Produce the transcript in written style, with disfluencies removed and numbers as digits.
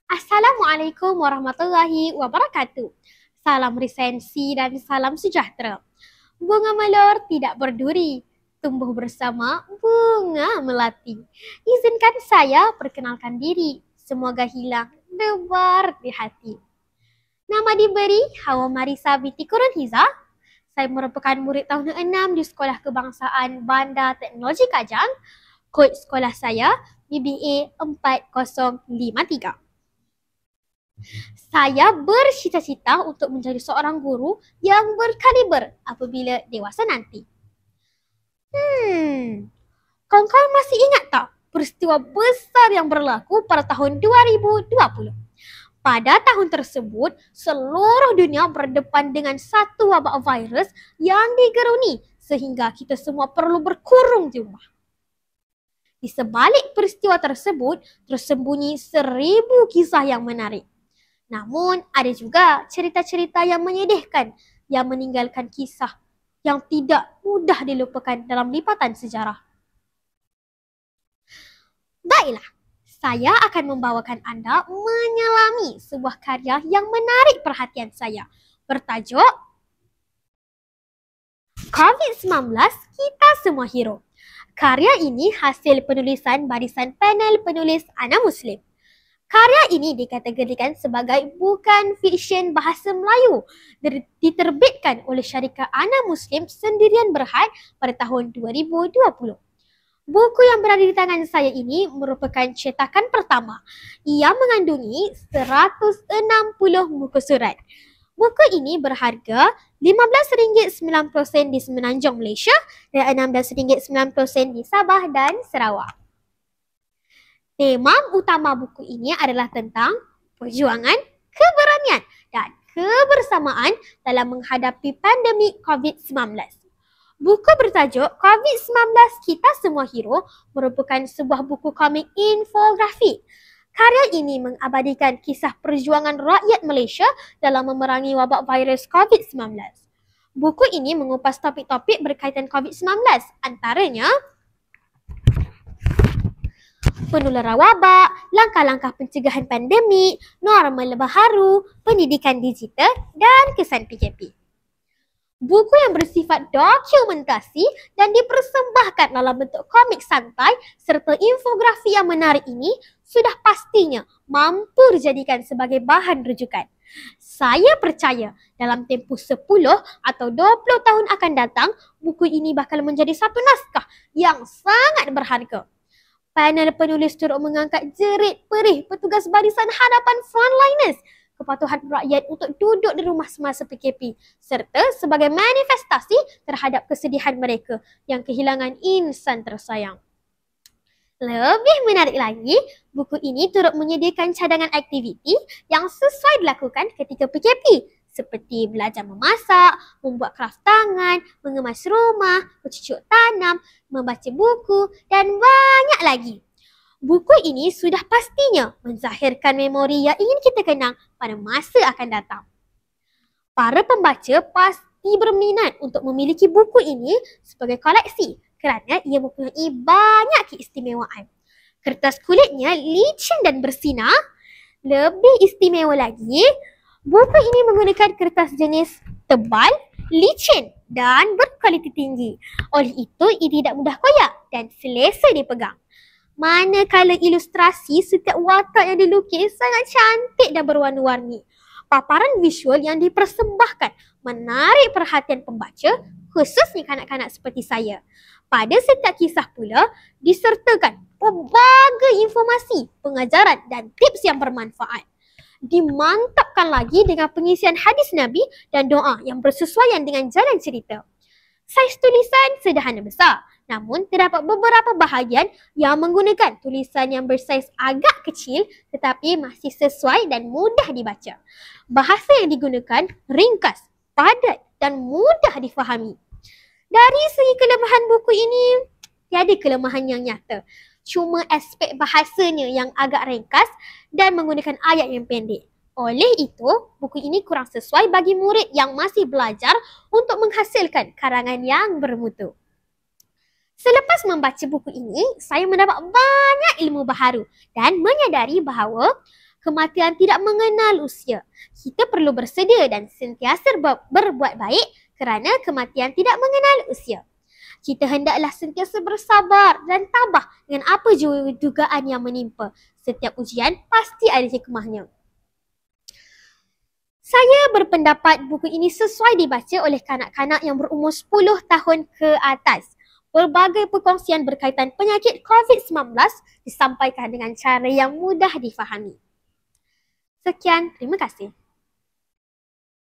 Assalamualaikum warahmatullahi wabarakatuh. Salam resensi dan salam sejahtera. Bunga melor tidak berduri, tumbuh bersama bunga melati. Izinkan saya perkenalkan diri, semoga hilang debar di hati. Nama diberi Hawa Marisa binti Kurunhiza. Saya merupakan murid tahun 6 di Sekolah Kebangsaan Bandar Teknologi Kajang. Kod sekolah saya BBA 4053. Saya bercita-cita untuk menjadi seorang guru yang berkaliber apabila dewasa nanti. Kawan-kawan masih ingat tak peristiwa besar yang berlaku pada tahun 2020? Pada tahun tersebut, seluruh dunia berdepan dengan satu wabak virus yang digeruni sehingga kita semua perlu berkurung di rumah. Di sebalik peristiwa tersebut, tersembunyi 1000 kisah yang menarik. Namun, ada juga cerita-cerita yang menyedihkan yang meninggalkan kisah yang tidak mudah dilupakan dalam lipatan sejarah. Baiklah, saya akan membawakan anda menyelami sebuah karya yang menarik perhatian saya. Bertajuk COVID-19 Kita Semua Hero. Karya ini hasil penulisan barisan panel penulis Ana Muslim. Karya ini dikategorikan sebagai bukan fiksyen bahasa Melayu, diterbitkan oleh syarikat Ana Muslim Sendirian Berhad pada tahun 2020. Buku yang berada di tangan saya ini merupakan cetakan pertama. Ia mengandungi 160 muka surat. Buku ini berharga RM15.90 di Semenanjung, Malaysia dan RM16.90 di Sabah dan Sarawak. Tema utama buku ini adalah tentang perjuangan, keberanian dan kebersamaan dalam menghadapi pandemik COVID-19. Buku bertajuk COVID-19 Kita Semua Hero merupakan sebuah buku komik infografik. Karya ini mengabadikan kisah perjuangan rakyat Malaysia dalam memerangi wabak virus COVID-19. Buku ini mengupas topik-topik berkaitan COVID-19, antaranya penularan wabak, langkah-langkah pencegahan pandemik, normal baharu, pendidikan digital dan kesan PKP. Buku yang bersifat dokumentasi dan dipersembahkan dalam bentuk komik santai serta infografi yang menarik ini sudah pastinya mampu dijadikan sebagai bahan rujukan. Saya percaya dalam tempoh 10 atau 20 tahun akan datang, buku ini bakal menjadi satu naskah yang sangat berharga. Panel penulis turut mengangkat jerit perih petugas barisan hadapan frontliners, kepatuhan rakyat untuk duduk di rumah semasa PKP serta sebagai manifestasi terhadap kesedihan mereka yang kehilangan insan tersayang. Lebih menarik lagi, buku ini turut menyediakan cadangan aktiviti yang sesuai dilakukan ketika PKP seperti belajar memasak, membuat kraft tangan, mengemas rumah, bercucuk tanam, membaca buku dan banyak lagi. Buku ini sudah pastinya menzahirkan memori yang ingin kita kenang pada masa akan datang. Para pembaca pasti berminat untuk memiliki buku ini sebagai koleksi kerana ia mempunyai banyak keistimewaan. Kertas kulitnya licin dan bersinar. Lebih istimewa lagi, buku ini menggunakan kertas jenis tebal, licin dan berkualiti tinggi. Oleh itu, ia tidak mudah koyak dan selesa dipegang. Manakala ilustrasi setiap watak yang dilukis sangat cantik dan berwarna-warni. Paparan visual yang dipersembahkan menarik perhatian pembaca, khususnya kanak-kanak seperti saya. Pada setiap kisah pula disertakan pelbagai informasi, pengajaran dan tips yang bermanfaat. Dimantapkan lagi dengan pengisian hadis Nabi dan doa yang bersesuaian dengan jalan cerita. Saiz tulisan sederhana besar, namun terdapat beberapa bahagian yang menggunakan tulisan yang bersaiz agak kecil tetapi masih sesuai dan mudah dibaca. Bahasa yang digunakan ringkas, padat dan mudah difahami. Dari segi kelemahan buku ini, tiada kelemahan yang nyata. Cuma aspek bahasanya yang agak ringkas dan menggunakan ayat yang pendek. Oleh itu, buku ini kurang sesuai bagi murid yang masih belajar untuk menghasilkan karangan yang bermutu. Selepas membaca buku ini, saya mendapat banyak ilmu baharu dan menyadari bahawa Kematian tidak mengenal usia. Kita perlu bersedia dan sentiasa berbuat baik kerana kematian tidak mengenal usia. Kita hendaklah sentiasa bersabar dan tabah dengan apa jua dugaan yang menimpa. Setiap ujian pasti ada hikmahnya. Saya berpendapat buku ini sesuai dibaca oleh kanak-kanak yang berumur 10 tahun ke atas. Pelbagai perkongsian berkaitan penyakit COVID-19 disampaikan dengan cara yang mudah difahami. Sekian, terima kasih.